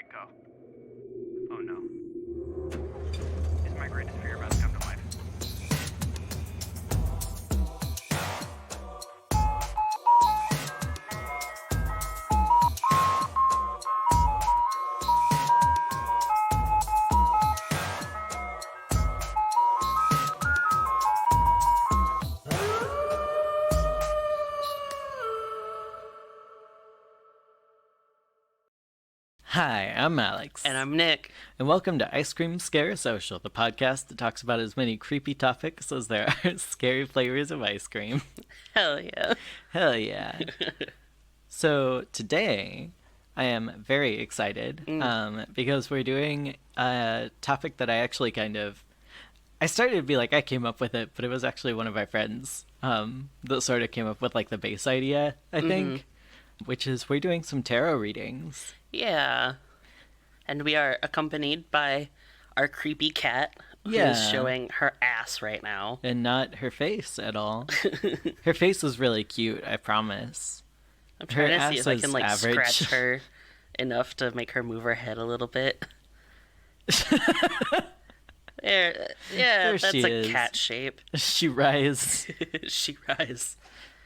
Okay, go. Oh no. Is my greatest fear about to come to life? Hi, I'm Alex. And I'm Nick. And welcome to Ice Cream Parasocial, the podcast that talks about as many creepy topics as there are scary flavors of ice cream. Hell yeah. Hell yeah. So today, I am very excited because we're doing a topic that I actually I started to be like, I came up with it, but it was actually one of our friends that sort of came up with like the base idea, I think, which is we're doing some tarot readings. Yeah. And we are accompanied by our creepy cat, who's showing her ass right now. And not her face at all. Her face is really cute, I promise. I'm trying Her to see if ass I is can, like, average. scratch her enough to make her move her head a little bit. There, yeah, There that's she a is. cat shape. She rise. She rise.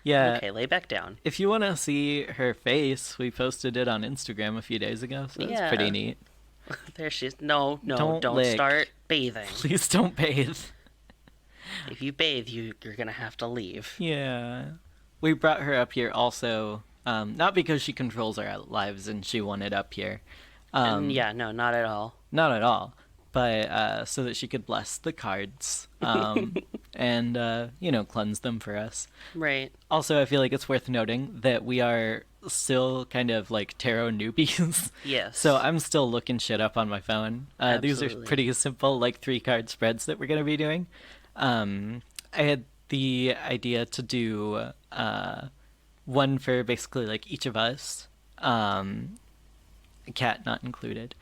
Yeah. Okay, lay back down. If you want to see her face, we posted it on Instagram a few days ago, so it's pretty neat. There she is. No, Don't don't lick. start bathing. Please don't bathe. If you bathe, you're gonna have to leave. Yeah. We brought her up here also, not because she controls our lives and she wanted up here. Yeah, no, not at all. Not at all. But so that she could bless the cards and, cleanse them for us. Right. Also, I feel like it's worth noting that we are still kind of like tarot newbies. Yes. So I'm still looking shit up on my phone. These are Absolutely. pretty simple, like 3-card spreads that we're going to be doing. I had the idea to do one for basically like each of us. Cat not included.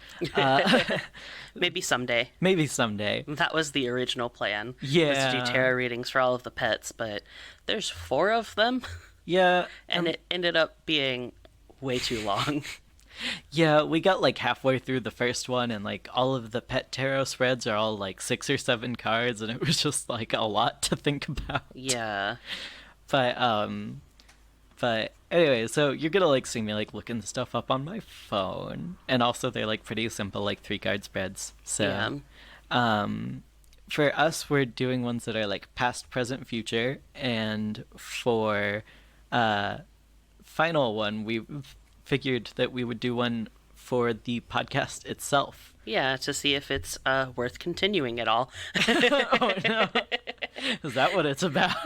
Maybe someday. Maybe someday. That was the original plan. Yeah. Was to do tarot readings for all of the pets, but there's 4 of them, Yeah. and it ended up being way too long. Yeah, we got like halfway through the first one, and like all of the pet tarot spreads are all like 6 or 7 cards, and it was just like a lot to think about. Yeah. But anyway, so you're gonna like see me like looking stuff up on my phone, and also they're like pretty simple, like 3-card spreads. So, for us, we're doing ones that are like past, present, future, and for final one, we figured that we would do one for the podcast itself. Yeah, to see if it's worth continuing at all. Oh no, is that what it's about?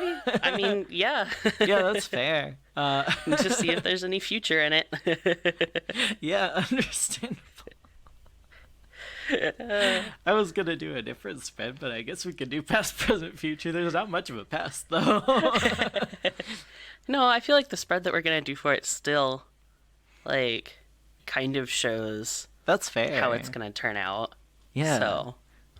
I mean, yeah. Yeah, that's fair. To see if there's any future in it. Yeah, understandable. I was gonna do a different spread, but I guess we could do past, present, future. There's not much of a past, though. No, I feel like the spread that we're going to do for it still, like, kind of shows That's fair. how it's going to turn out. Yeah. So,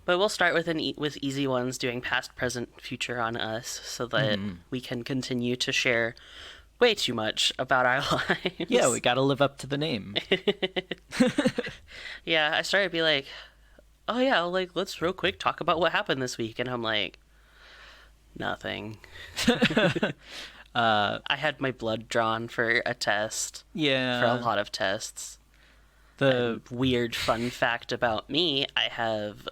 but we'll start with with easy ones, doing past, present, future on us, so that we can continue to share way too much about our lives. Yeah, we gotta live up to the name. Yeah, I started to be like, oh yeah, like, let's real quick talk about what happened this week, and I'm like, nothing. I had my blood drawn for a test. Yeah. For a lot of tests. The Weird fun fact about me, I have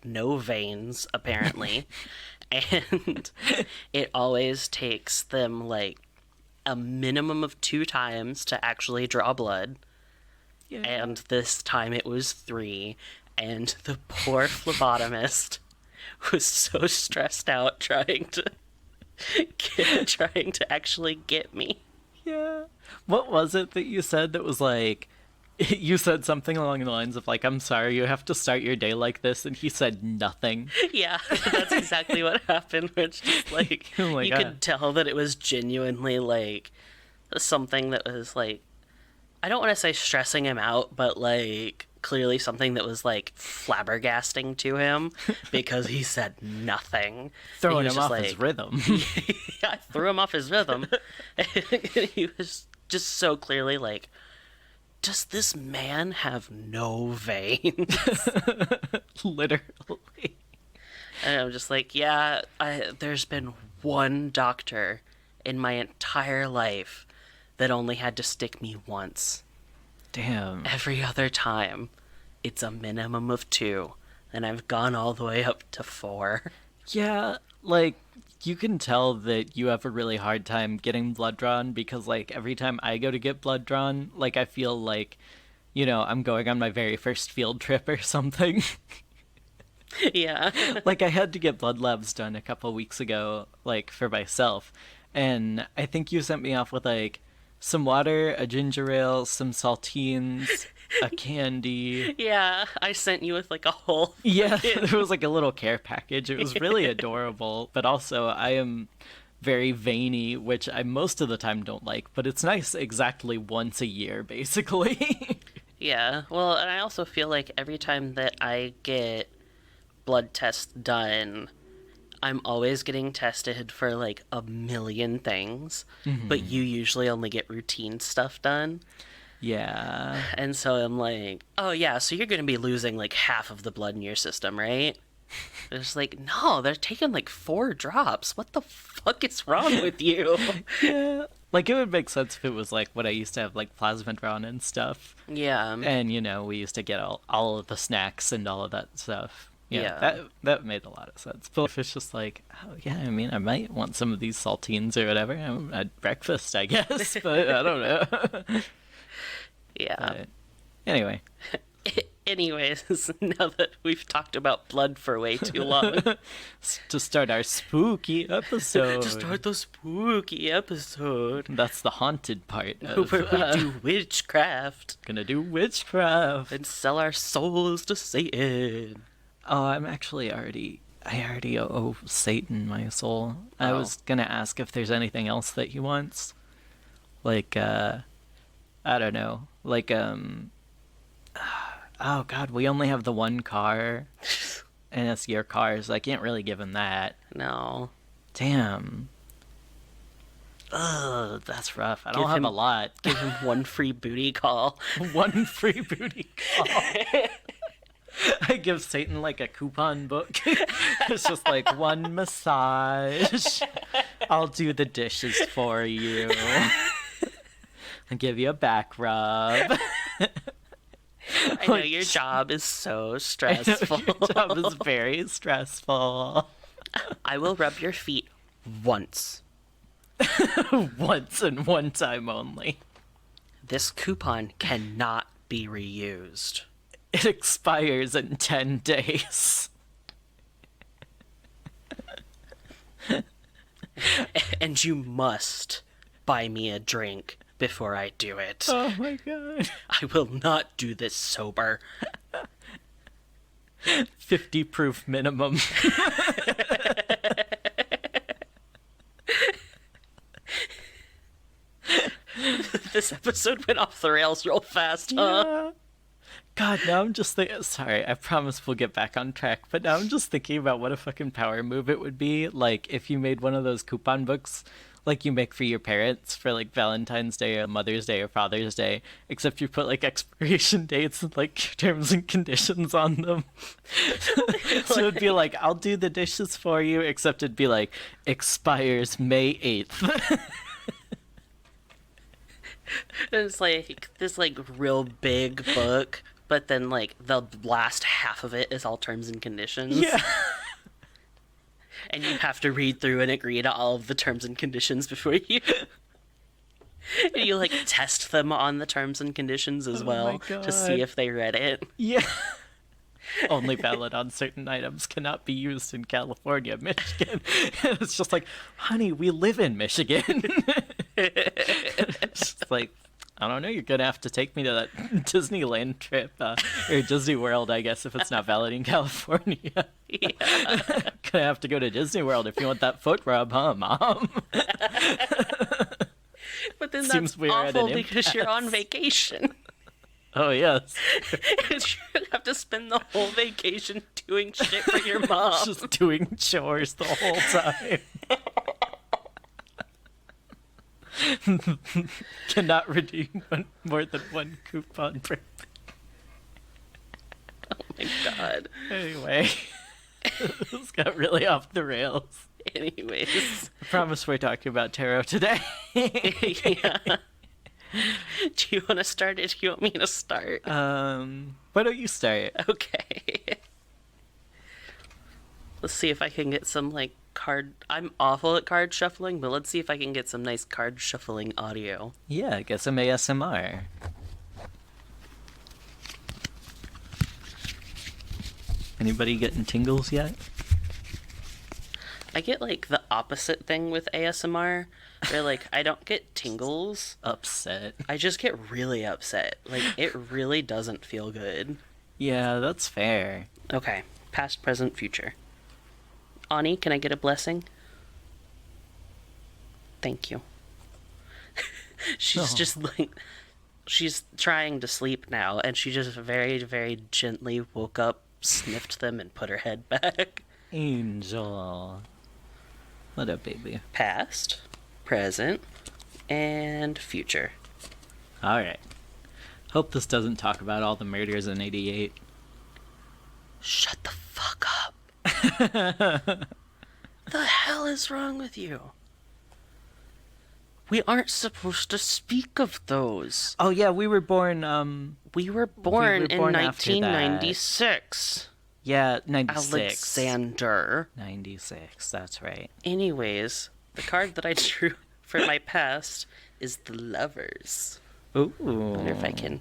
no veins, apparently. And it always takes them, like, a minimum of 2 times to actually draw blood. yeah. And this time it was 3. And the poor phlebotomist was so stressed out trying to actually get me. Yeah. What was it that you said that was like, you said something along the lines of like, I'm sorry, you have to start your day like this, and he said nothing. Yeah, that's exactly what happened. Which just like Oh my you God. could tell that it was genuinely like something that was like, I don't want to say stressing him out, but like clearly something that was like flabbergasting to him because he said nothing. Throwing He was him just off his like- rhythm. I threw him off his rhythm. He was just so clearly like does this man have no veins? Literally. And I'm just like, yeah, there's been one doctor in my entire life that only had to stick me once. Damn. Every other time, it's a minimum of 2, and I've gone all the way up to 4. Yeah, like, you can tell that you have a really hard time getting blood drawn because, like, every time I go to get blood drawn, like, I feel like, you know, I'm going on my very first field trip or something. Yeah. Like, I had to get blood labs done a couple weeks ago, like, for myself. And I think you sent me off with, like, some water, a ginger ale, some saltines, a candy. Yeah, I sent you with like a whole. Yeah, there was like a little care package. It was really adorable. But also, I am very veiny, which I most of the time don't like. But it's nice exactly once a year, basically. Yeah, well, and I also feel like every time that I get blood tests done, I'm always getting tested for like a million things, but you usually only get routine stuff done. Yeah. And so I'm like, oh yeah, so you're going to be losing like half of the blood in your system, right? It's like, no, they're taking like 4 drops. What the fuck is wrong with you? Yeah. Like, it would make sense if it was like what I used to have, like plasma drawn and stuff. Yeah. And, you know, we used to get all of the snacks and all of that stuff. Yeah. That made a lot of sense. But if it's just like, oh, yeah, I mean, I might want some of these saltines or whatever at breakfast, I guess. But I don't know. Yeah. But anyway. Anyways, now that we've talked about blood for way too long. To start our spooky episode. To start the spooky episode. That's the haunted part of Where we do witchcraft. gonna do witchcraft. And sell our souls to Satan. Oh, I already owe Satan my soul. I Oh. was gonna ask if there's anything else that he wants. Like, I don't know. Like, oh god, we only have the one car. And it's your car, so I can't really give him that. No. Damn. Ugh, that's rough. I don't Give have him- a lot. Give him one free booty call. One free booty call. I give Satan like a coupon book. It's just like one massage. I'll do the dishes for you. I'll give you a back rub. I know your job is so stressful. Your job is very stressful. I will rub your feet once. Once and one time only. This coupon cannot be reused. It expires in 10 days. And you must buy me a drink before I do it. Oh my god. I will not do this sober. 50 proof minimum. This episode went off the rails real fast, huh? Yeah. God, now I'm just thinking. Sorry, I promise we'll get back on track. But now I'm just thinking about what a fucking power move it would be. Like, if you made one of those coupon books, like you make for your parents for like Valentine's Day or Mother's Day or Father's Day, except you put like expiration dates and like terms and conditions on them. So it'd be like, I'll do the dishes for you, except it'd be like, expires May 8th. It's like this like real big book, but then like the last half of it is all terms and conditions. Yeah. And you have to read through and agree to all of the terms and conditions before you and you like test them on the terms and conditions as Oh well my to see God. if they read it. Yeah. Only valid on certain items, cannot be used in California, Michigan. It's just like, honey, we live in Michigan. It's just like, I don't know, you're gonna have to take me to that Disneyland trip, or Disney World, I guess, if it's not valid in California. Yeah. Gonna have to go to Disney World if you want that foot rub, huh, Mom? But then Seems that's we're at awful an because you're on impasse. vacation. Oh, yes. You have to spend the whole vacation doing shit for your mom. Just doing chores the whole time. Cannot redeem more than one coupon per. Oh my god. Anyway, this got really off the rails. Anyways. I promise we're talking about tarot today. Yeah. Do you want to start it? Do you want me to start? Why don't you start? Okay. Let's see if I can get some, like, card... I'm awful at card shuffling, but let's see if I can get some nice card shuffling audio. Yeah, get some ASMR. Anybody getting tingles yet? I get, like, the opposite thing with ASMR, where, like, I don't get tingles. Upset. I just get really upset. Like, it really doesn't feel good. Yeah, that's fair. Okay. Past, present, future. Ani, can I get a blessing? Thank you. She's just, like... She's trying to sleep now, and she just very, very gently woke up, sniffed them, and put her head back. Angel. What up, baby? Past, present, and future. Alright. Hope this doesn't talk about all the murders in 88. Shut the fuck up. The hell is wrong with you? We aren't supposed to speak of those. Oh yeah, we were born, We were born in born after that. 1996. yeah, 96. Alexander. 96, that's right. Anyways, the card that I drew for my past is the Lovers. Ooh. I wonder if I can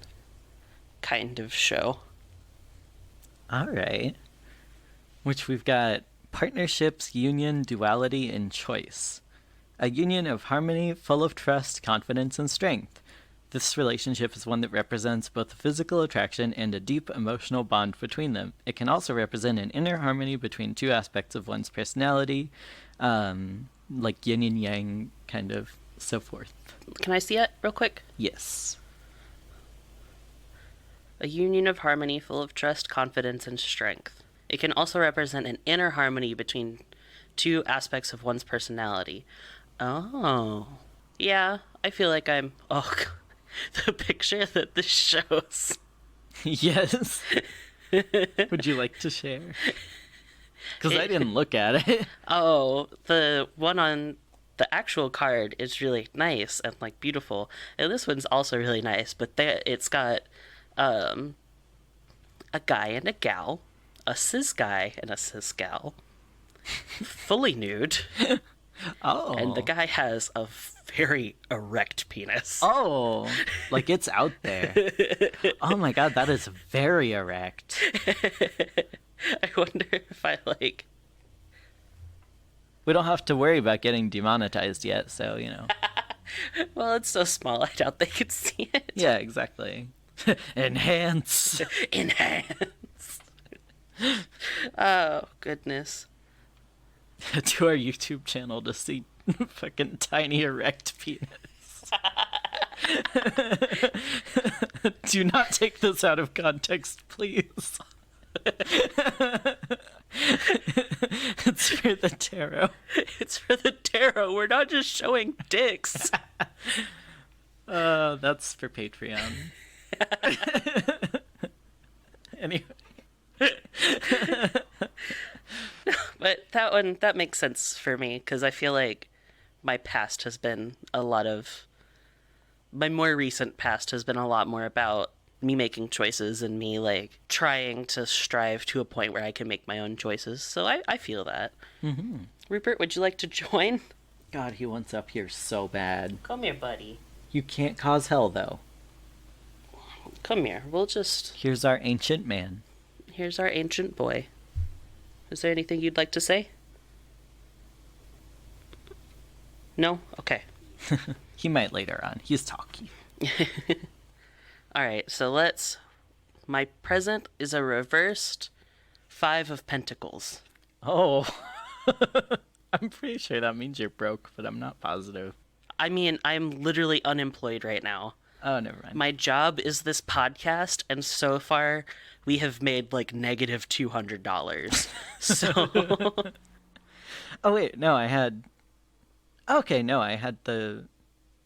kind of show. Alright. Which we've got partnerships, union, duality, and choice. A union of harmony, full of trust, confidence, and strength. This relationship is one that represents both a physical attraction and a deep emotional bond between them. It can also represent an inner harmony between two aspects of one's personality, like yin and yang, kind of, so forth. Can I see it real quick? Yes. A union of harmony full of trust, confidence, and strength. It can also represent an inner harmony between two aspects of one's personality. Oh. Yeah, I feel like I'm... Oh, God. The picture that this shows. Yes. Would you like to share? Because I didn't look at it. Oh, the one on the actual card is really nice and, like, beautiful. And this one's also really nice, but it's got a guy and a gal, a cis guy and a cis gal, fully nude. Oh. And the guy has a very erect penis. Oh, like it's out there. Oh my god, that is very erect. I wonder if I, like... We don't have to worry about getting demonetized yet, so, you know. Well, it's so small, I doubt they could see it. Yeah, exactly. Enhance. Enhance. Oh, goodness. To our YouTube channel to see fucking tiny erect penis. Do not take this out of context, please. It's for the tarot. It's for the tarot. We're not just showing dicks. That's for Patreon. Anyway. But that makes sense for me, because I feel like my past has been my more recent past has been a lot more about me making choices and me, like, trying to strive to a point where I can make my own choices. So I feel that. Mm-hmm. Rupert, would you like to join? God, he wants up here so bad. Come here, buddy. You can't cause hell, though. Come here. Here's our ancient man. Here's our ancient boy. Is there anything you'd like to say? No? Okay. He might later on. He's talky. Alright, so my present is a reversed 5 of Pentacles. Oh. I'm pretty sure that means you're broke, but I'm not positive. I mean, I'm literally unemployed right now. Oh, never mind. My job is this podcast, and so far we have made like negative $200. So. Oh wait, no, I had. Okay, no, I had the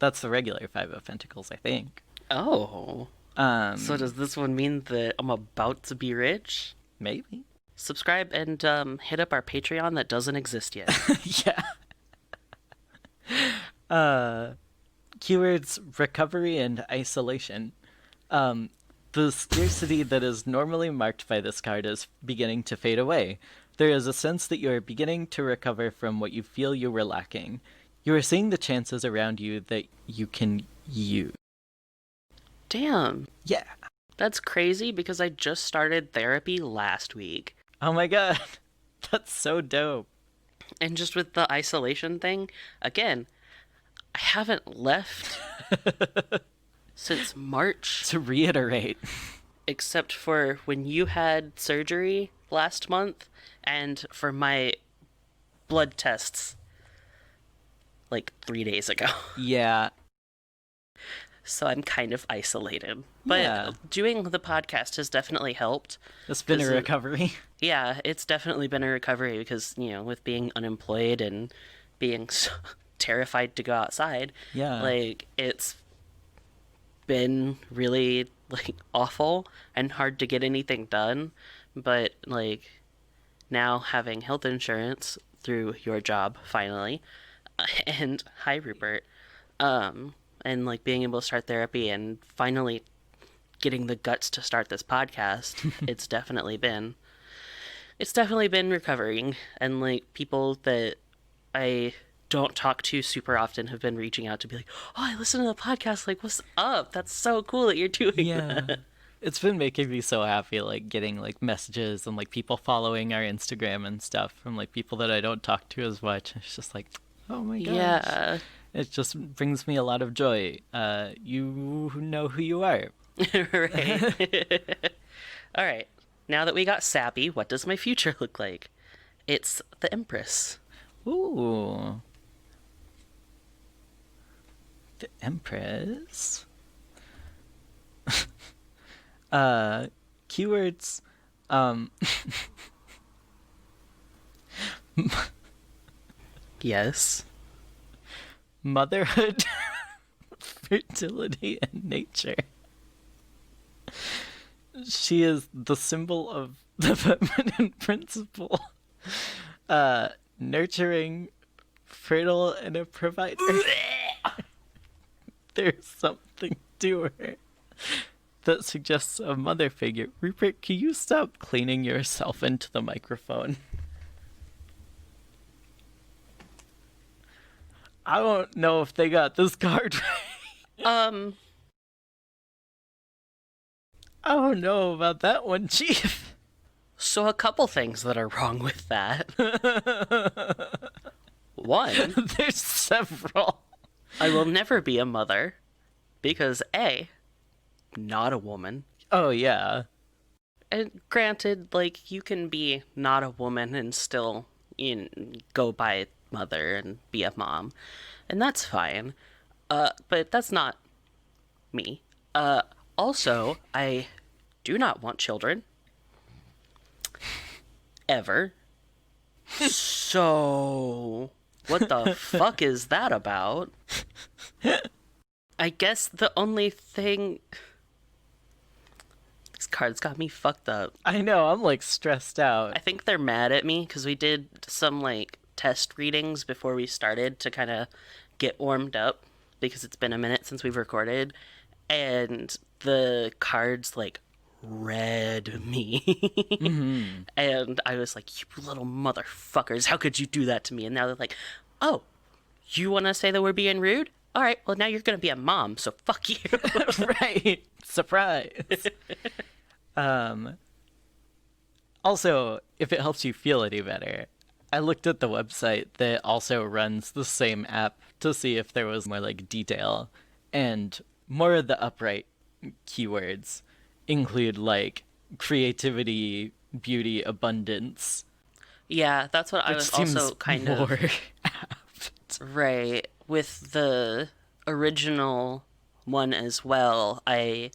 That's the regular Five of Pentacles, I think. Oh. So does this one mean that I'm about to be rich? Maybe. Subscribe and hit up our Patreon that doesn't exist yet. Yeah. Keywords recovery and isolation. The scarcity that is normally marked by this card is beginning to fade away. There is a sense that you are beginning to recover from what you feel you were lacking. You are seeing the chances around you that you can use. Damn. Yeah. That's crazy because I just started therapy last week. Oh my god. That's so dope. And just with the isolation thing, again, I haven't left since March. To reiterate. Except for when you had surgery last month and for my blood tests like 3 days ago. Yeah. So I'm kind of isolated. But doing the podcast has definitely helped. It's been a recovery. Yeah, it's definitely been a recovery because, with being unemployed and being so terrified to go outside, like, it's been really, like, awful and hard to get anything done. But, like, now having health insurance through your job, finally, and hi, Rupert, and, like, being able to start therapy and finally getting the guts to start this podcast, it's definitely been recovering. And, like, people that I don't talk to super often have been reaching out to be like, oh, I listen to the podcast, like, what's up? That's so cool that you're doing that. It's been making me so happy, like, getting, like, messages and, like, people following our Instagram and stuff from, like, people that I don't talk to as much. It's just like, oh my gosh. Yeah. It just brings me a lot of joy. You know who you are. Right. All right. Now that we got sappy, what does my future look like? It's the Empress. Ooh. The Empress. Keywords. Yes. Motherhood, fertility, and nature. She is the symbol of the feminine principle. Nurturing, fertile, and a provider. There's something to her that suggests a mother figure. Rupert, can you stop cleaning yourself into the microphone? I don't know if they got this card right. I don't know about that one, Chief. So a couple things that are wrong with that. One, there's several. I will never be a mother because A, not a woman. Oh, yeah. And granted, like, you can be not a woman and still go by mother and be a mom, and that's fine. But that's not me. Also, I do not want children. Ever. So, what the fuck is that about? I guess the only thing... These cards got me fucked up. I know, I'm, like, stressed out. I think they're mad at me because we did some, like, test readings before we started to kind of get warmed up because it's been a minute since we've recorded, and the cards, like, read me. Mm-hmm. And I was like, you little motherfuckers, how could you do that to me? And now they're like, oh, you want to say that we're being rude? All right, well, now you're going to be a mom, so fuck you. Right. Surprise. Also, if it helps you feel any better, I looked at the website that also runs the same app to see if there was more, like, detail, and more of the upright keywords include, like, creativity, beauty, abundance. Yeah, that's what I was also kind of more apt. Right. With the original one as well, a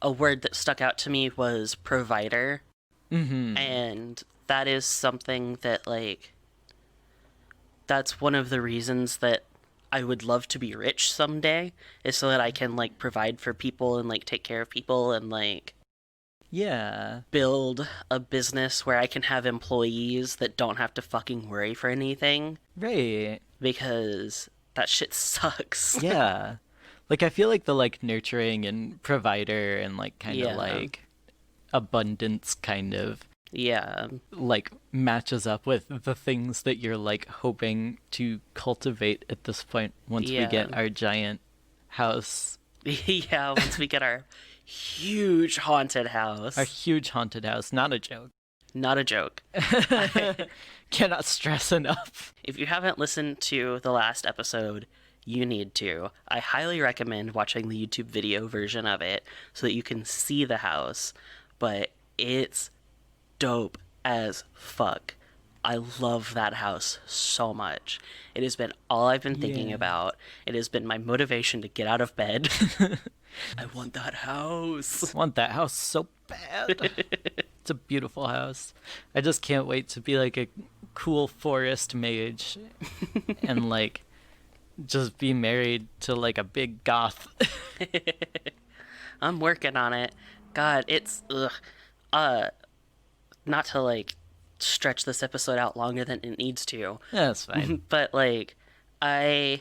word that stuck out to me was provider. Mm-hmm. And that is something that, like, that's one of the reasons that I would love to be rich someday, is so that I can like provide for people and like take care of people and like Yeah. build a business where I can have employees that don't have to fucking worry for anything, Right. because that shit sucks. Yeah. Like I feel like the like nurturing and provider and like kind of Yeah. like abundance kind of Yeah. like matches up with the things that you're like hoping to cultivate at this point once we get Yeah. our giant house, Yeah, once we get our huge haunted house. our huge haunted house. Not a joke. Not a joke. Cannot stress enough. If you haven't listened to the last episode, you need to. I highly recommend watching the YouTube video version of it so that you can see the house. But it's dope as fuck. I love that house so much. It has been all I've been thinking Yeah. about. It has been my motivation to get out of bed. I want that house. I want that house so bad. It's a beautiful house. I just can't wait to be like a cool forest mage and like just be married to like a big goth. I'm working on it. God, it's not to like stretch this episode out longer than it needs to, That's fine. but like I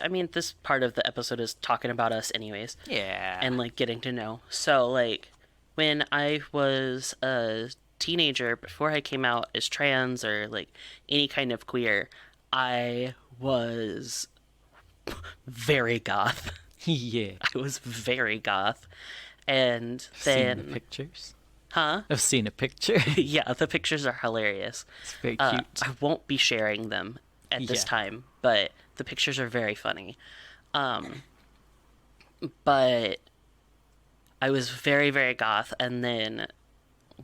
mean, this part of the episode is talking about us anyways, Yeah. and like getting to know. So like when I was a teenager, before I came out as trans or like any kind of queer, I was very goth. Yeah. I was very goth. And Seen the then, pictures. huh? I've seen a picture. Yeah, the pictures are hilarious. It's very cute. I won't be sharing them at this Yeah. time, but the pictures are very funny. But I was very, very goth, and then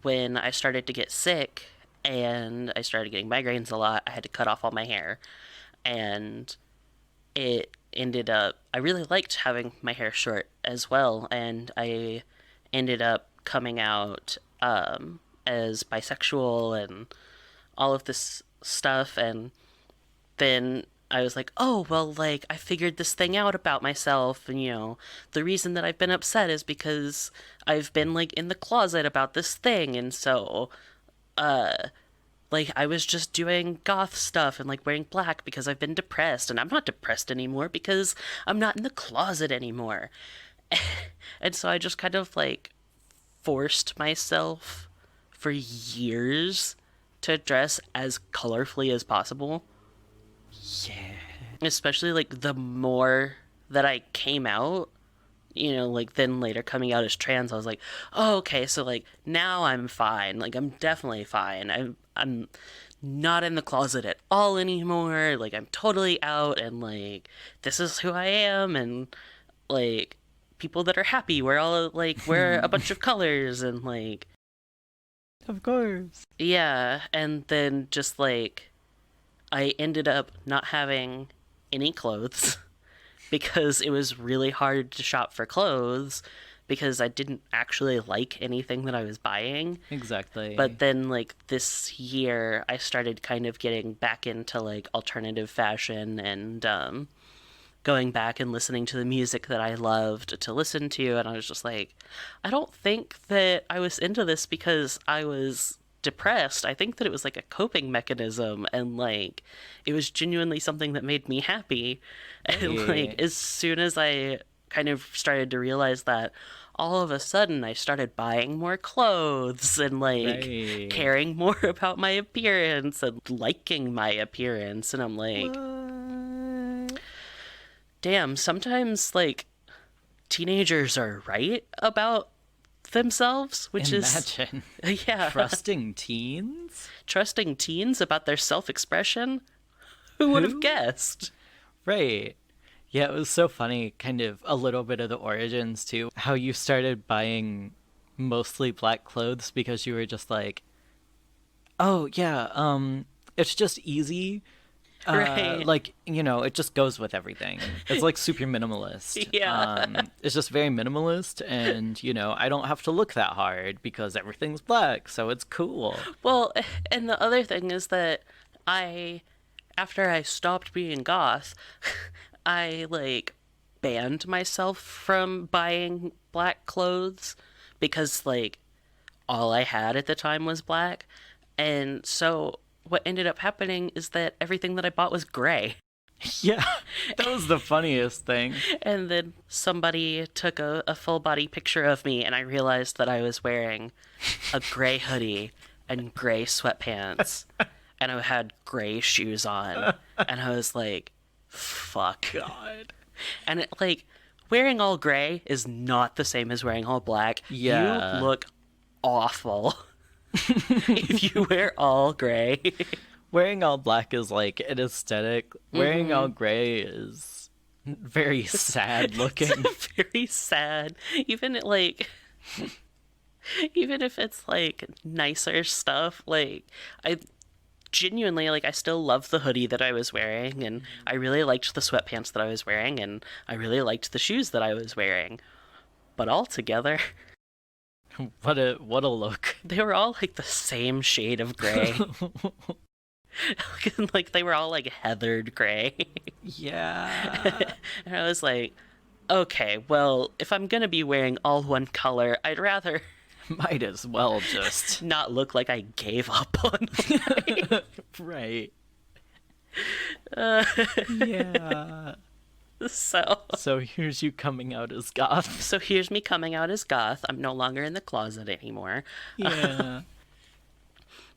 when I started to get sick and I started getting migraines a lot, I had to cut off all my hair, and it ended up, I really liked having my hair short as well, and I ended up coming out as bisexual and all of this stuff. And then I was like, oh, well, like, I figured this thing out about myself, and, you know, the reason that I've been upset is because I've been, like, in the closet about this thing, and so, like, I was just doing goth stuff and, like, wearing black because I've been depressed, and I'm not depressed anymore because I'm not in the closet anymore. And so I just kind of, like, forced myself for years to dress as colorfully as possible. Yeah. Especially, like, the more that I came out, you know, like, then later coming out as trans, I was like, oh, okay, so, like, now I'm fine. Like, I'm definitely fine. I'm not in the closet at all anymore. Like, I'm totally out, and, like, this is who I am, and, like, people that are happy wear a bunch of colors, and, like, Of course. yeah, and then just, like, I ended up not having any clothes because it was really hard to shop for clothes because I didn't actually like anything that I was buying. Exactly. But then, like, this year, I started kind of getting back into, like, alternative fashion and going back and listening to the music that I loved to listen to. And I was just like, I don't think that I was into this because I was depressed. I think that it was, like, a coping mechanism. And, like, it was genuinely something that made me happy. And, like, as soon as I kind of started to realize that, all of a sudden I started buying more clothes and, like, Right. caring more about my appearance and liking my appearance. And I'm like, What? damn, sometimes, like, teenagers are right about themselves, which Imagine. is, yeah, Trusting teens? trusting teens about their self-expression. Who would have Who? guessed? Right. Yeah, it was so funny, kind of a little bit of the origins too. How you started buying mostly black clothes because you were just like, oh yeah, it's just easy. Right. Like, you know, it just goes with everything. It's like super minimalist. Yeah. It's just very minimalist, and you know, I don't have to look that hard because everything's black, so it's cool. Well, and the other thing is that after I stopped being goth, I like banned myself from buying black clothes because like all I had at the time was black. And so what ended up happening is that everything that I bought was gray. Yeah, that was the funniest thing. And then somebody took a full body picture of me, and I realized that I was wearing a gray hoodie and gray sweatpants, and I had gray shoes on. And I was like, fuck. God. And it, like, wearing all gray is not the same as wearing all black. Yeah. You look awful if you wear all gray. Wearing all black is like an aesthetic. Wearing all gray is very sad looking. It's very sad. Even if it's like nicer stuff, like I genuinely like I still love the hoodie that I was wearing, and I really liked the sweatpants that I was wearing, and I really liked the shoes that I was wearing. But all together, What a look. they were all like the same shade of gray. Like they were all like heathered gray. Yeah. And I was like, okay, well, if I'm gonna be wearing all one color, I'd rather Might as well just. not look like I gave up on life. Right. Yeah. So here's you coming out as goth. here's me coming out as goth. I'm no longer in the closet anymore. Yeah.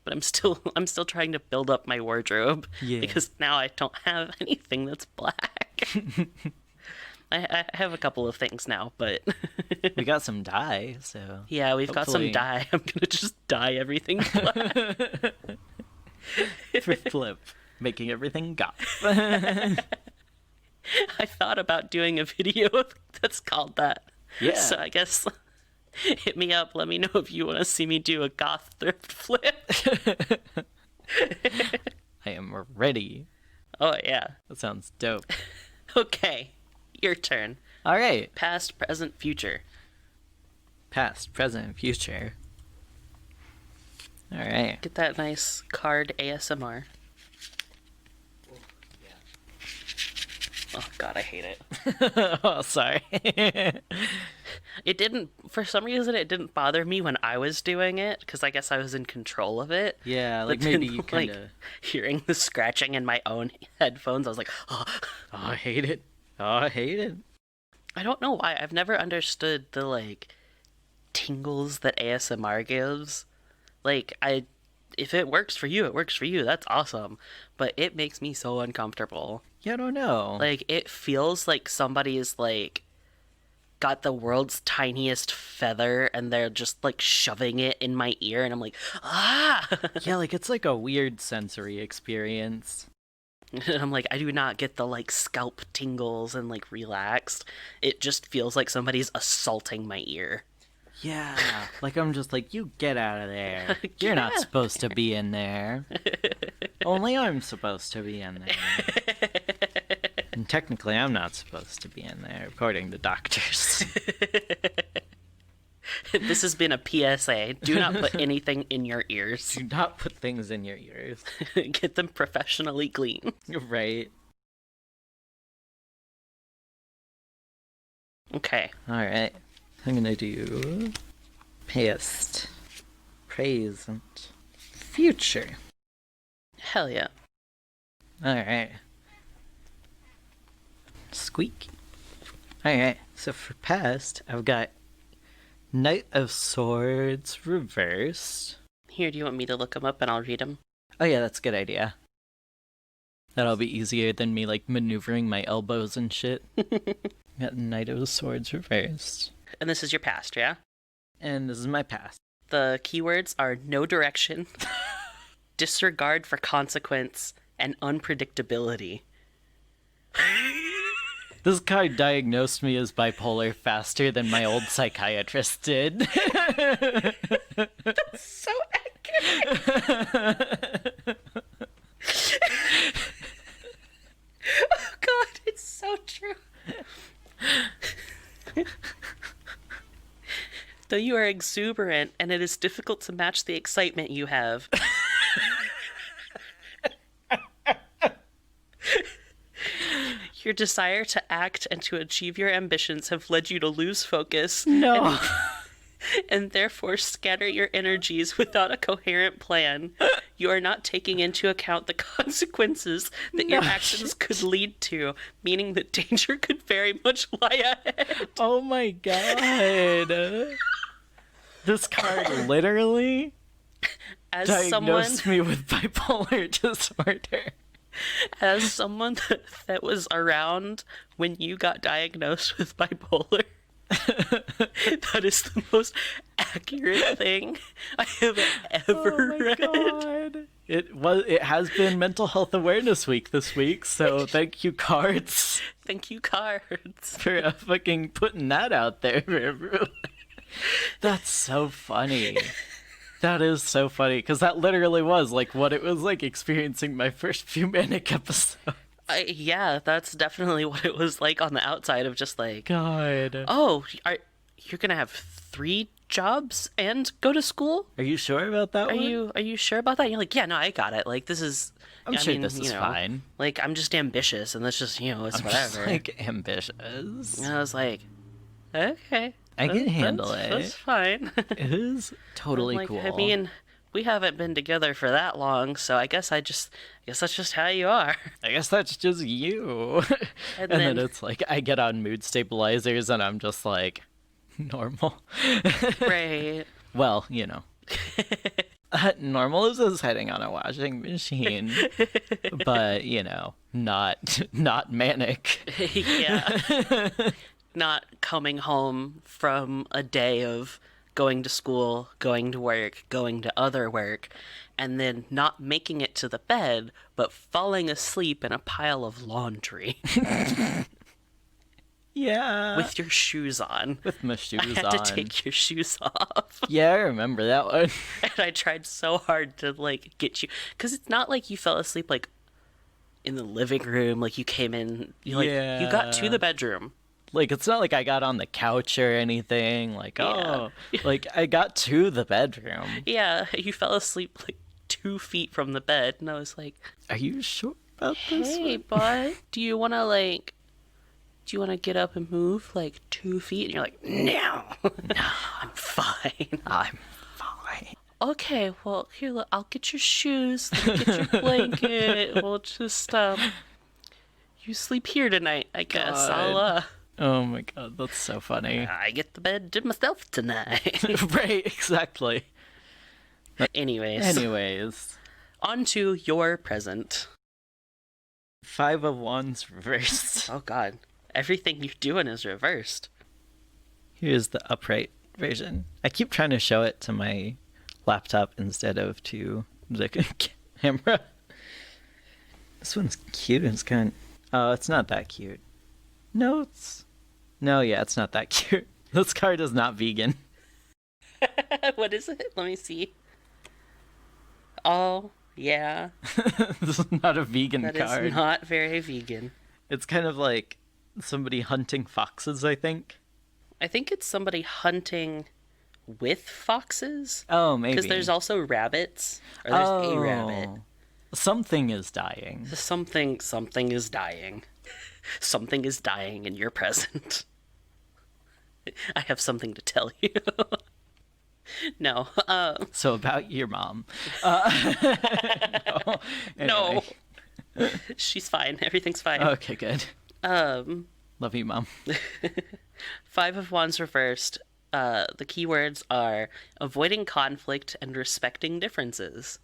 But I'm still trying to build up my wardrobe. Yeah. Because now I don't have anything that's black. I have a couple of things now, but We got some dye, so. yeah, we've got some Hopefully- dye. I'm gonna just dye everything black. Flip. Making everything goth. I thought about doing a video that's called that. Yeah. So I guess hit me up. Let me know if you want to see me do a goth thrift flip. I am ready. Oh, yeah. That sounds dope. Okay. Your turn. All right. Past, present, future. Past, present, future. All right. Get that nice card ASMR. Oh, God, I hate it. Oh, sorry. It didn't, for some reason, it didn't bother me when I was doing it, because I guess I was in control of it. Yeah, like But then, maybe you kind of. like, hearing the scratching in my own headphones, I was like, oh. Oh, I hate it. Oh, I hate it. I don't know why. I've never understood the, like, tingles that ASMR gives. Like, if it works for you, it works for you. That's awesome. But it makes me so uncomfortable. Yeah, I don't know. Like, it feels like somebody's, like, got the world's tiniest feather and they're just, like, shoving it in my ear. And I'm like, ah! Yeah, like it's like a weird sensory experience. And I'm like, I do not get the, like, scalp tingles and, like, relaxed. It just feels like somebody's assaulting my ear. Yeah, like I'm just like, you get out of there. You're not Yeah. supposed to be in there. Only I'm supposed to be in there. And technically, I'm not supposed to be in there, according to doctors. This has been a PSA. Do not put anything in your ears. Do not put things in your ears. Get them professionally clean. Right. Okay. Alright. I'm gonna do past, present, future. Hell yeah. Alright. Squeak. Alright, so for past, I've got Knight of Swords reversed. Here, do you want me to look them up and I'll read them? Oh yeah, that's a good idea. That'll be easier than me like maneuvering my elbows and shit. Got Knight of Swords reversed. And this is your past, yeah? And this is my past. The keywords are no direction, disregard for consequence, and unpredictability. This card diagnosed me as bipolar faster than my old psychiatrist did. So accurate! Oh god, it's so true. Though you are exuberant and it is difficult to match the excitement you have. Your desire to act and to achieve your ambitions have led you to lose focus. No. And therefore scatter your energies without a coherent plan. You are not taking into account the consequences that your actions could lead to, meaning that danger could very much lie ahead. Oh my god. This card literally As diagnosed me with bipolar disorder. as someone that was around when you got diagnosed with bipolar, that is the most accurate thing I have ever read. God. It has been Mental Health Awareness Week this week, so thank you, cards, Thank you, cards. for fucking putting that out there for everyone. That's so funny. That is so funny, because that literally was like what it was like experiencing my first few manic episodes. Yeah, that's definitely what it was like on the outside of just like, God. oh, you're gonna have 3 jobs and go to school? Are you sure about that one? Are you sure about that? And you're like, yeah, no, I got it. Like, this is. I'm sure this is fine. Like, I'm just ambitious, and that's just it's I'm whatever. just, like, ambitious. And I was like, okay, I can handle it. That's fine. It is totally like, cool. I mean, we haven't been together for that long, so I guess that's just how you are. I guess that's just you. And And then then- it's like I get on mood stabilizers and I'm just like normal. Right. Well, you know. Normal is just heading on a washing machine, but you know, not manic. Yeah. Not coming home from a day of going to school, going to work, going to other work, and then not making it to the bed, but falling asleep in a pile of laundry Yeah, with your shoes on. with my shoes I had on. to take your shoes off. Yeah, I remember that one. And I tried so hard to like get you, because it's not like you fell asleep like in the living room, like you came in, you got to Yeah. the bedroom. Like, it's not like I got on the couch or anything. Like, Yeah. like I got to the bedroom. Yeah, you fell asleep like 2 feet from the bed, and I was like, Are you sure about this? hey, bud, do you want to get up and move like 2 feet? And you're like, no, I'm fine. I'm fine. Okay, well, here, look, I'll get your shoes, let me get your blanket. We'll just, you sleep here tonight, I guess. God. Oh my god, that's so funny. I get the bed to myself tonight. Right, exactly. Anyways, on to your present. 5 of Wands reversed. Oh, God. Everything you're doing is reversed. Here's the upright version. I keep trying to show it to my laptop instead of to the camera. This one's cute. It's kind of... Oh, it's not that cute. No, it's... No, yeah, it's not that cute. This card is not vegan. What is it? Let me see. Oh, yeah. This is not a vegan That card. is not very vegan. It's kind of like somebody hunting foxes, I think. I think it's somebody hunting with foxes. Oh, maybe. Because there's also rabbits. Or there's a rabbit. Something is dying. Something is dying. Something is dying in your present. I have something to tell you. No. So about your mom. No. No. Anyway. She's fine. Everything's fine. Okay, good. Love you, Mom. 5 of Wands reversed. The keywords are avoiding conflict and respecting differences.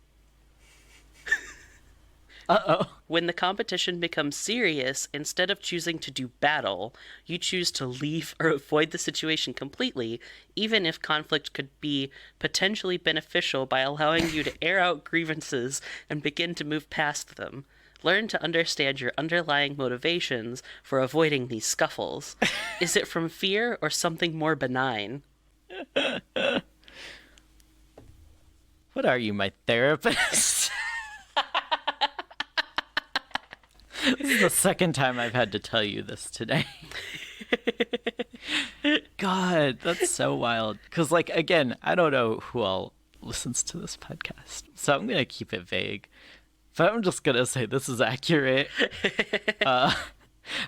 Uh-oh. When the competition becomes serious, instead of choosing to do battle, you choose to leave or avoid the situation completely, even if conflict could be potentially beneficial by allowing you to air out grievances and begin to move past them. Learn to understand your underlying motivations for avoiding these scuffles. Is it from fear or something more benign? What are you, my therapist? This is the second time I've had to tell you this today. God, that's so wild. Because, like, again, I don't know who all listens to this podcast, so I'm going to keep it vague. But I'm just going to say this is accurate.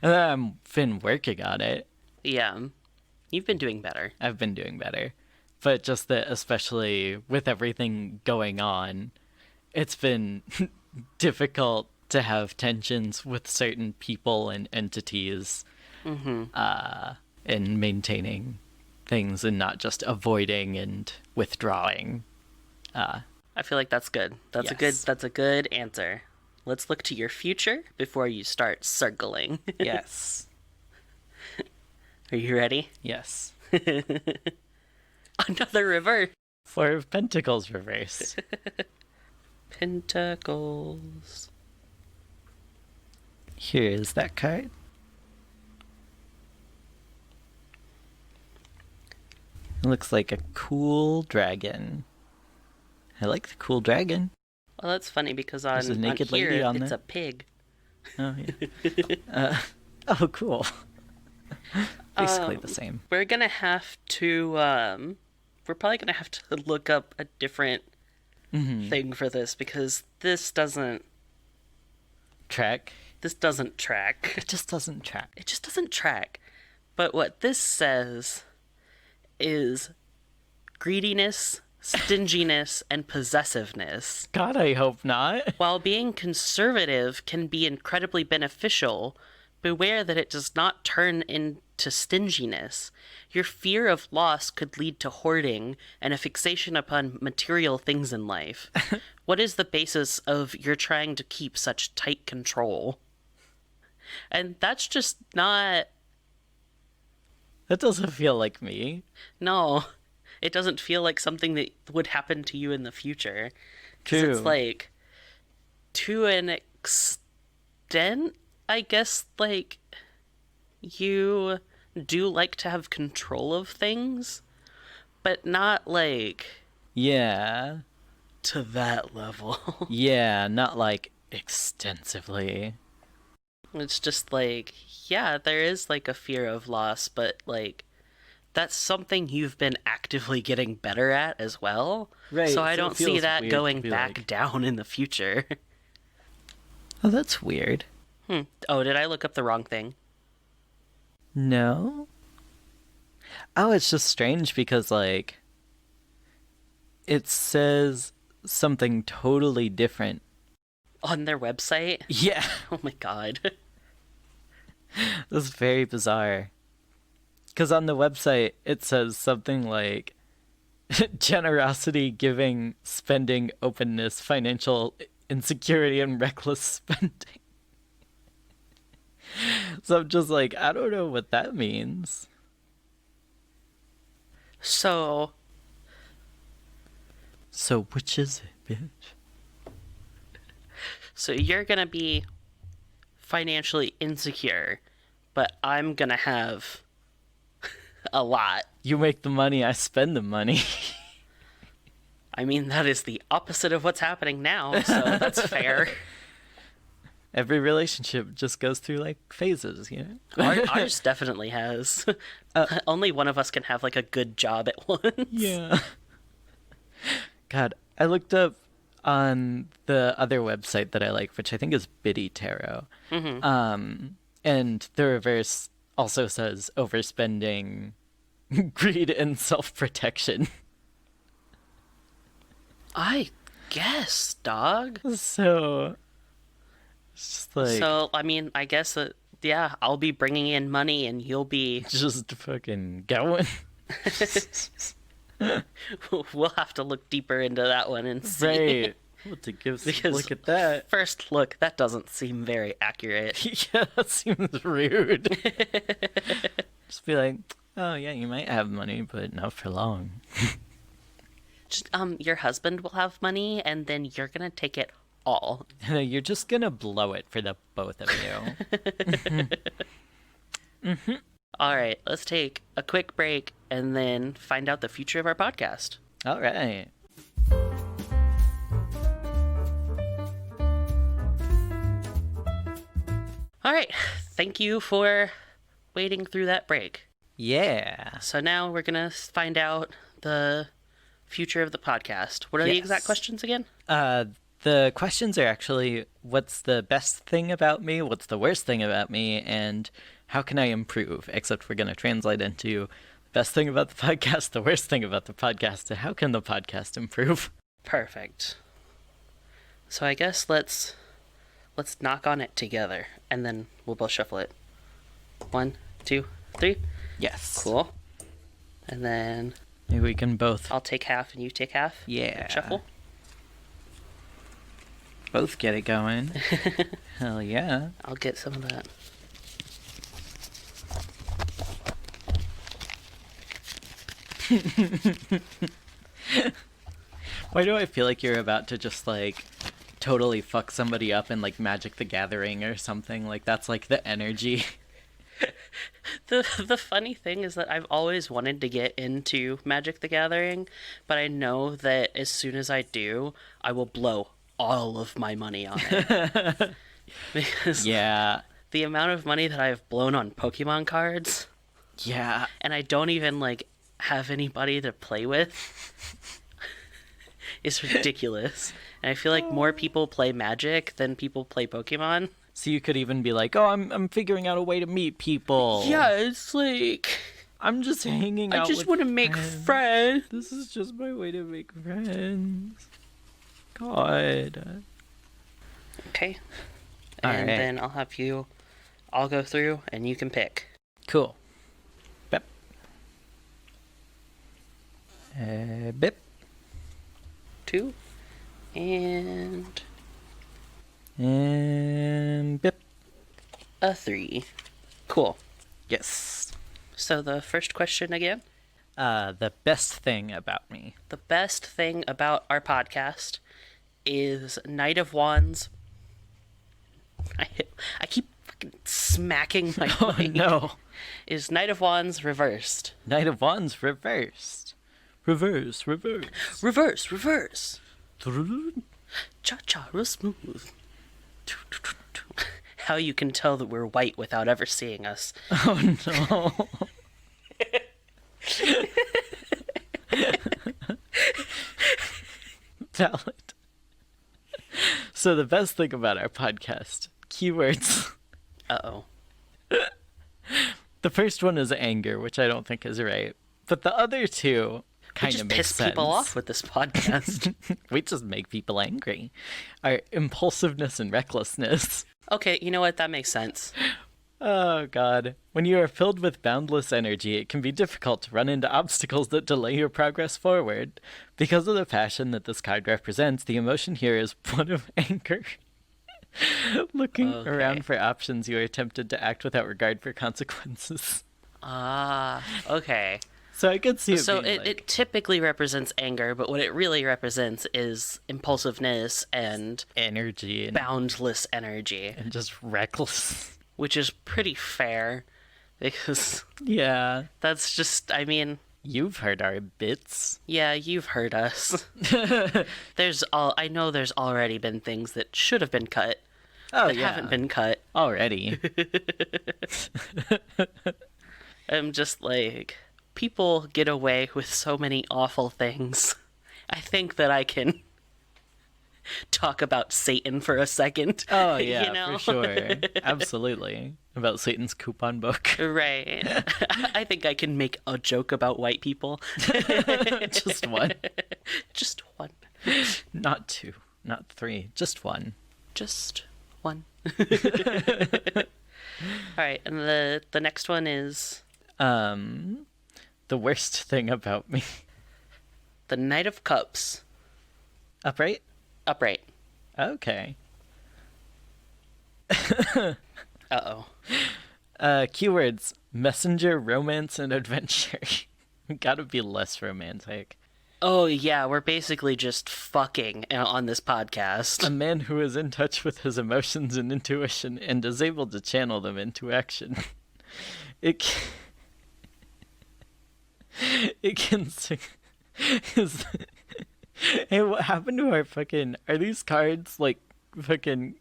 I've been working on it. Yeah. You've been doing better. I've been doing better. But just that, especially with everything going on, it's been difficult to have tensions with certain people and entities in maintaining things and not just avoiding and withdrawing. I feel like that's good. That's Yes. a good answer. Let's look to your future before you start circling. Yes. Are you ready? Yes. Another reverse. Four of Pentacles reversed. Pentacles. Here is that card. It looks like a cool dragon. I like the cool dragon. Well, that's funny because There's a on naked here, lady on it's there. a pig. Oh, yeah. Oh, cool. Basically the same. We're gonna have to, we're probably gonna have to look up a different thing for this because this doesn't Track. track. It just doesn't track. It just doesn't track. But what this says is greediness, stinginess, and possessiveness. God, I hope not. While being conservative can be incredibly beneficial, beware that it does not turn into stinginess. Your fear of loss could lead to hoarding and a fixation upon material things in life. What is the basis of your trying to keep such tight control? And that's just not... That doesn't feel like me. No, it doesn't feel like something that would happen to you in the future. 'Cause True. it's like, to an extent, I guess, like, you do like to have control of things, but not, like, Yeah. to that level. Yeah, not like extensively. It's just like, yeah, there is, like, a fear of loss, but, like, that's something you've been actively getting better at as well. Right, So so I it don't see feels that weird going to be back like- down in the future. Oh, that's weird. Oh, did I look up the wrong thing? No? Oh, it's just strange because, like, it says something totally different. On their website? Yeah. Oh my god. That's very bizarre. Because on the website, it says something like generosity, giving, spending, openness, financial insecurity, and reckless spending. So I'm just like, I don't know what that means. So, So which is it, bitch? so you're gonna be financially insecure, but I'm gonna have a lot. You make the money, I spend the money. I mean, that is the opposite of what's happening now, so that's fair. Every relationship just goes through like phases, you know? Ours definitely has. Only one of us can have like a good job at once. Yeah. God, I looked up on the other website that I like, which I think is Biddy Tarot. And the reverse also says overspending, greed, and self-protection. I guess, dog. So it's just like So, I mean, I guess that, yeah, I'll be bringing in money and you'll be... just fucking going. We'll have to look deeper into that one and see. Right. Well, to give some Because look at that. first look, that doesn't seem very accurate. Yeah, that seems rude. Just be like, oh yeah, you might have money, but not for long. Just, your husband will have money, and then you're gonna take it all. You're just gonna blow it for the both of you. All right, let's take a quick break and then find out the future of our podcast. All right. All right, thank you for waiting through that break. Yeah. So now we're gonna find out the future of the podcast. What are the Yes. exact questions again? The questions are actually, what's the best thing about me? What's the worst thing about me? And how can I improve? Except we're going to translate into best thing about the podcast, the worst thing about the podcast, and how can the podcast improve? Perfect. So I guess let's knock on it together, and then we'll both shuffle it. 1, 2, 3. Yes. Cool. And then Maybe we can both I'll take half and you take half. Yeah. Shuffle. both get it going. Hell yeah. I'll get some of that. Why do I feel like you're about to just, like, totally fuck somebody up in, like, Magic the Gathering or something? Like, that's, like, the energy. The funny thing is that I've always wanted to get into Magic the Gathering, but I know that as soon as I do, I will blow all of my money on it. Because Yeah. the amount of money that I've blown on Pokemon cards, Yeah. and I don't even, like, have anybody to play with, is ridiculous. And I feel like more people play Magic than people play Pokemon. So you could even be like, oh, I'm figuring out a way to meet people. Yeah, it's like, I'm just hanging out I just with want to make friends. This is just my way to make friends. God. Okay. All And right. then I'll go through and you can pick. Cool. Bip. Bip. 2 and And bip. a 3. Cool. Yes. So the first question again. The best thing about me. The best thing about our podcast is Knight of Wands. I keep fucking smacking my Oh mic. no. Is Knight of Wands reversed. Knight of Wands reversed. Reverse, reverse. Reverse, reverse. Cha-cha, real smooth. How you can tell that we're white without ever seeing us. Oh no. Valid. So the best thing about our podcast, keywords. Uh-oh. The first one is anger, which I don't think is right. But the other two We kind just of make piss sense. people off with this podcast. We just make people angry. Our impulsiveness and recklessness. Okay, you know what? That makes sense. Oh, God. When you are filled with boundless energy, it can be difficult to run into obstacles that delay your progress forward. Because of the passion that this card represents, the emotion here is one of anger. Looking Okay. around for options, you are tempted to act without regard for consequences. Ah, okay. So I could see it So being it typically represents anger, but what it really represents is impulsiveness and energy and, boundless energy, and just reckless. which is pretty fair because Yeah. that's just, I mean, You've heard our bits. yeah, you've heard us. I know there's already been things that should have been cut Oh, that yeah. haven't been cut. Already. I'm just like, people get away with so many awful things. I think that I can talk about Satan for a second. Oh, yeah, you know? for sure. Absolutely. About Satan's coupon book. Right. I think I can make a joke about white people. Just one. Just one. Not two. Not three. Just one. Just one. Alright, and the next one is The worst thing about me. the Knight of Cups. Upright? Upright. Okay. Uh-oh. Keywords: messenger, romance, and adventure. Gotta be less romantic. Oh, yeah, we're basically just fucking on this podcast. A man who is in touch with his emotions and intuition and is able to channel them into action. It can sing. Hey, what happened to our fucking... Are these cards, like, fucking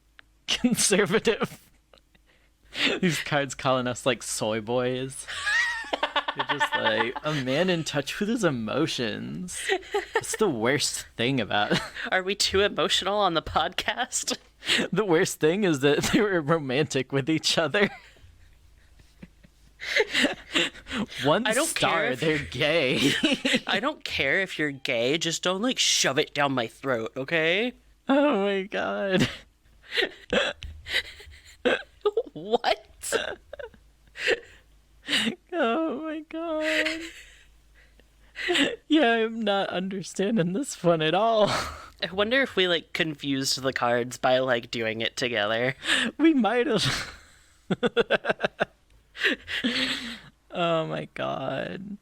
conservative? These cards calling us, like, soy boys? You're just like a man in touch with his emotions. It's the worst thing about Are we too emotional on the podcast? The worst thing is that they were romantic with each other. One I don't star, care if they're gay. I don't care if you're gay, just don't like shove it down my throat, okay? Oh my god. What? Oh my god. Yeah, I'm not understanding this one at all. I wonder if we like confused the cards by like doing it together. We might have. Oh my god.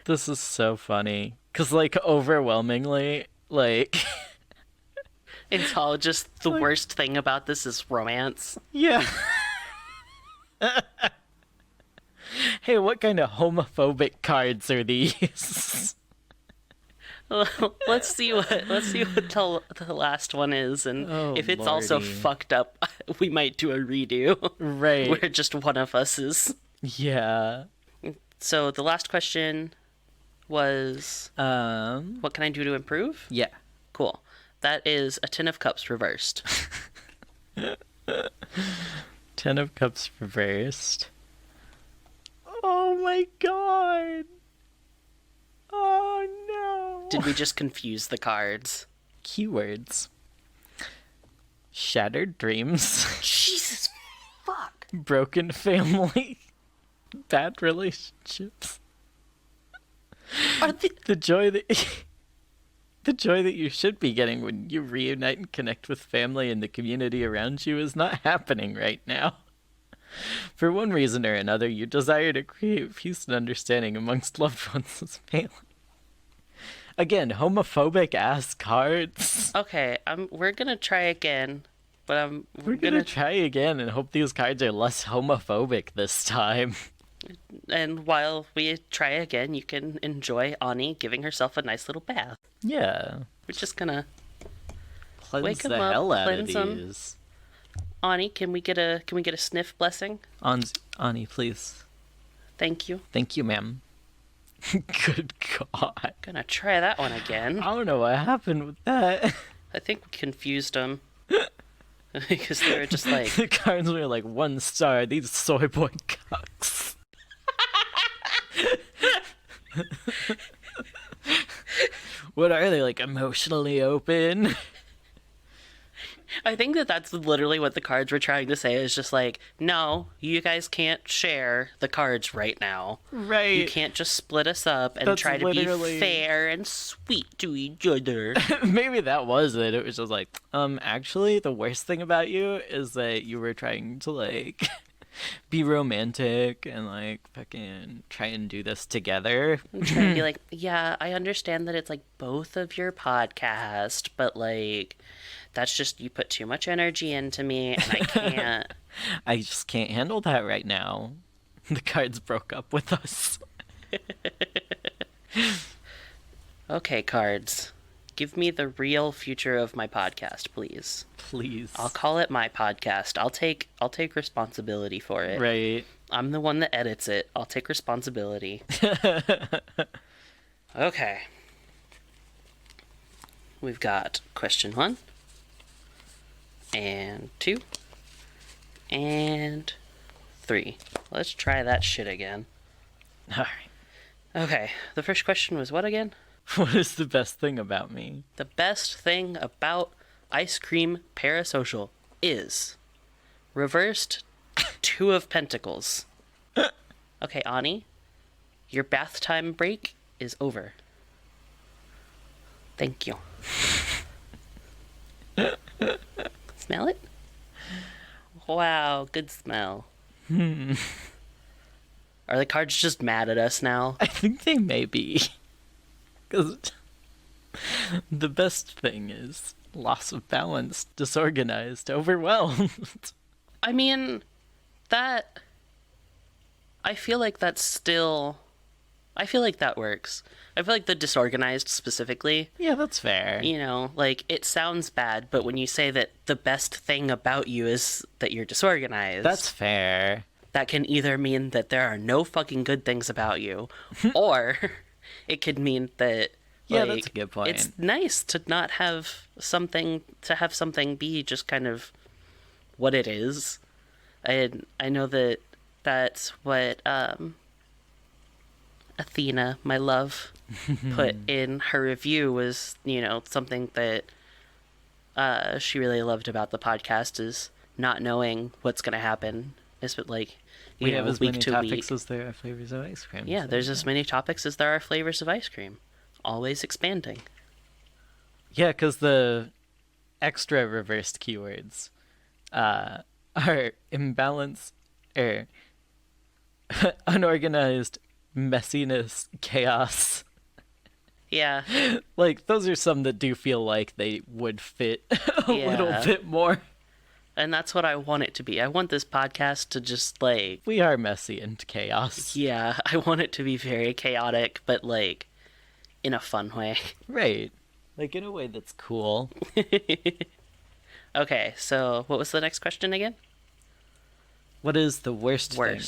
This is so funny. Because, like, overwhelmingly, like... It's all just the worst thing about this is romance. Yeah. Hey, what kind of homophobic cards are these? Let's see what the last one is, and Oh, if it's also lordy. fucked up, we might do a redo. Right. Where just one of us is. Yeah. So the last question was, what can I do to improve? Yeah. Cool. That is a Ten of Cups reversed. 10 of Cups reversed. Oh my god. Oh no. Did we just confuse the cards? Keywords. Shattered dreams. Jesus fuck. Broken family. Bad relationships. Are the... The joy that the joy that you should be getting when you reunite and connect with family and the community around you is not happening right now. For one reason or another, you desire to create peace and understanding amongst loved ones as family. Again, homophobic ass cards. Okay, we're gonna try again, but We're gonna try again and hope these cards are less homophobic this time. And while we try again, you can enjoy Ani giving herself a nice little bath. Yeah. We're just gonna Cleanse Wake 'em the up, hell out of cleanse 'em. these. Ani, can we get a sniff blessing? Ani, please. Thank you. Thank you, ma'am. Good God. Gonna try that one again. I don't know what happened with that. I think we confused them. Because they were just like, The cards were like 1 star. These soy boy cucks. What are they, like, emotionally open? I think that's literally what the cards were trying to say, is just like, no, you guys can't share the cards right now. Right. You can't just split us up and That's try to literally- be fair and sweet to each other. Maybe that was it. It was just like, actually, the worst thing about you is that you were trying to, like, be romantic and, like, fucking try and do this together. I'm trying to be like, yeah, I understand that it's like both of your podcast, but like, that's just, you put too much energy into me and I can't. I just can't handle that right now. The cards broke up with us. Okay, cards. Give me the real future of my podcast, please. Please. I'll call it my podcast. I'll take responsibility for it. Right. I'm the one that edits it. I'll take responsibility. Okay. We've got question 1 and 2 and 3. Let's try that shit again. Alright. Okay, the first question was what again? What is the best thing about me? The best thing about Ice Cream Parasocial is reversed 2 of Pentacles. Okay, Ani, your bath time break is over. Thank you. Smell it? Wow, good smell. Are the cards just mad at us now? I think they may be. Because the best thing is loss of balance, disorganized, overwhelmed. I mean, that... I feel like that's still... I feel like that works. I feel like the disorganized specifically, Yeah, that's fair. you know, like, it sounds bad, but when you say that the best thing about you is that you're disorganized... That's fair. that can either mean that there are no fucking good things about you, or it could mean that Yeah, that's a good point. It's nice to not have something be just kind of what it is. And I know that that's what Athena, my love, put in her review was, something that she really loved about the podcast is not knowing what's going to happen. Is like, we have as week many to topics week. as there are flavors of ice cream. Yeah, so, there's as many topics as there are flavors of ice cream. Always expanding. Yeah, because the extra reversed keywords are imbalance, unorganized, messiness, chaos. Yeah. Like, those are some that do feel like they would fit a little bit more. And that's what I want it to be. I want this podcast to just, like... We are messy and chaos. Yeah, I want it to be very chaotic, but, like, in a fun way. Right. Like, in a way that's cool. Okay, so what was the next question again? What is the worst thing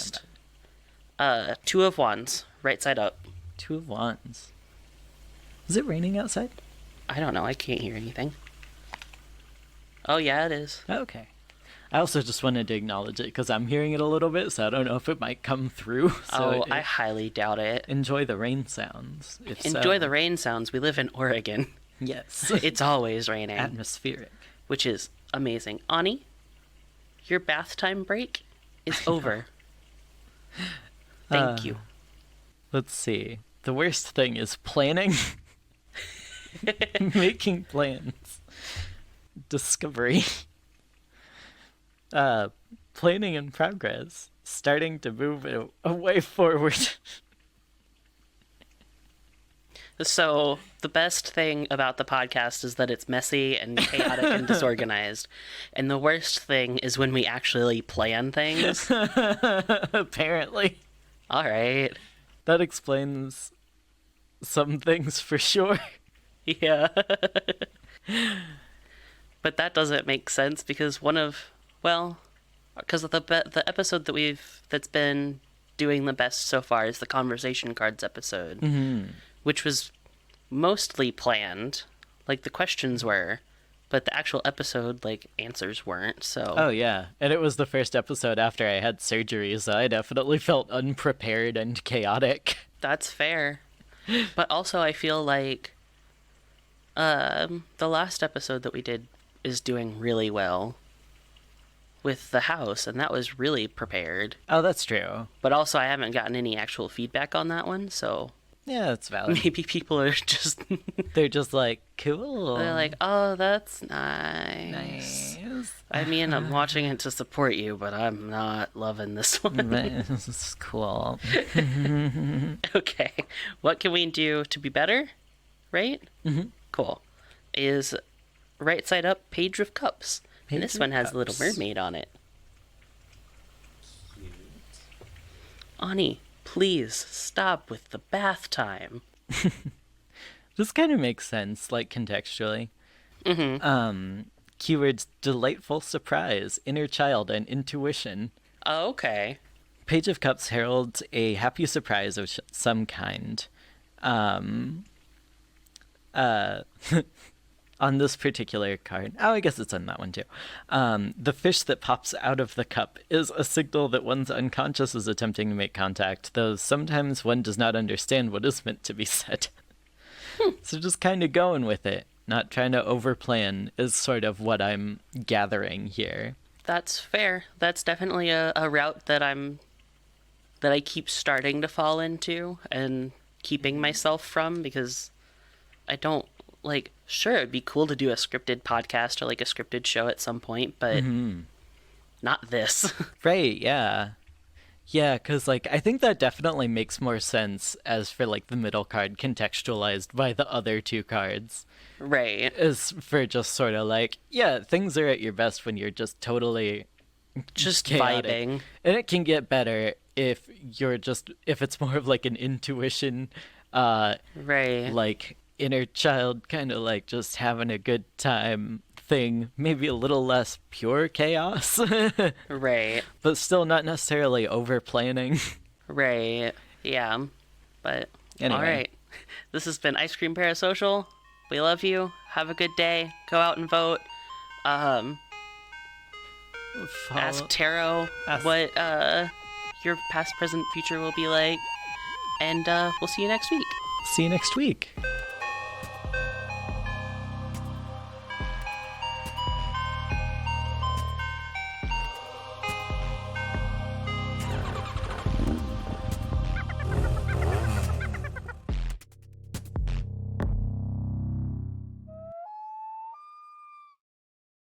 about it? 2 of Wands, right side up. 2 of Wands. Is it raining outside? I don't know, I can't hear anything. Oh, yeah, it is. Okay. I also just wanted to acknowledge it because I'm hearing it a little bit, so I don't know if it might come through. So I highly doubt it. enjoy the rain sounds. Enjoy the rain sounds. We live in Oregon. Yes. It's always raining. Atmospheric. Which is amazing. Ani, your bath time break is over. Thank you. Let's see. The worst thing is planning. Making plans. Discovery. Planning in progress. Starting to move a way forward. So, the best thing about the podcast is that it's messy and chaotic and disorganized. And the worst thing is when we actually plan things. Apparently. All right. That explains some things for sure. Yeah. But that doesn't make sense because because of the episode that's been doing the best so far is the conversation cards episode, which was mostly planned, like the questions were, but the actual episode, like, answers weren't. So Oh yeah, and it was the first episode after I had surgery, so I definitely felt unprepared and chaotic. that's fair. But also I feel like the last episode that we did is doing really well with the house, and that was really prepared. Oh, that's true. But also I haven't gotten any actual feedback on that one, so Yeah, that's valid. maybe people are just They're just like, cool. they're like, oh, that's nice. I mean, I'm watching it to support you, but I'm not loving this one. This is cool. Okay, what can we do to be better? Right? Mhm. Cool. Is right side up, Page of Cups. And Page this of one has a Little Cups. Mermaid on it. Ani, please stop with the bath time. This kind of makes sense, like, contextually. Mm-hmm. Keywords delightful surprise, inner child, and intuition. Oh, okay. Page of Cups heralds a happy surprise of some kind. On this particular card, I guess it's on that one too. The fish that pops out of the cup is a signal that one's unconscious is attempting to make contact, though sometimes one does not understand what is meant to be said. So just kind of going with it, not trying to overplan is sort of what I'm gathering here. That's fair. That's definitely a route that I keep starting to fall into and keeping myself from, because I don't, like, sure, it'd be cool to do a scripted podcast or like a scripted show at some point, but not this. Right, yeah. Yeah, because, like, I think that definitely makes more sense as for, like, the middle card contextualized by the other 2 cards. Right. Is for just sort of like, yeah, things are at your best when you're just totally Just chaotic. vibing. And it can get better if it's more of like an intuition, Right. like inner child kind of like just having a good time thing, maybe a little less pure chaos, Right. but still not necessarily over planning. Right. Yeah. But Anyway. all right. This has been Ice Cream Parasocial. We love you. Have a good day. Go out and vote. Ask Tarot what your past, present, future will be like. And we'll see you next week. See you next week.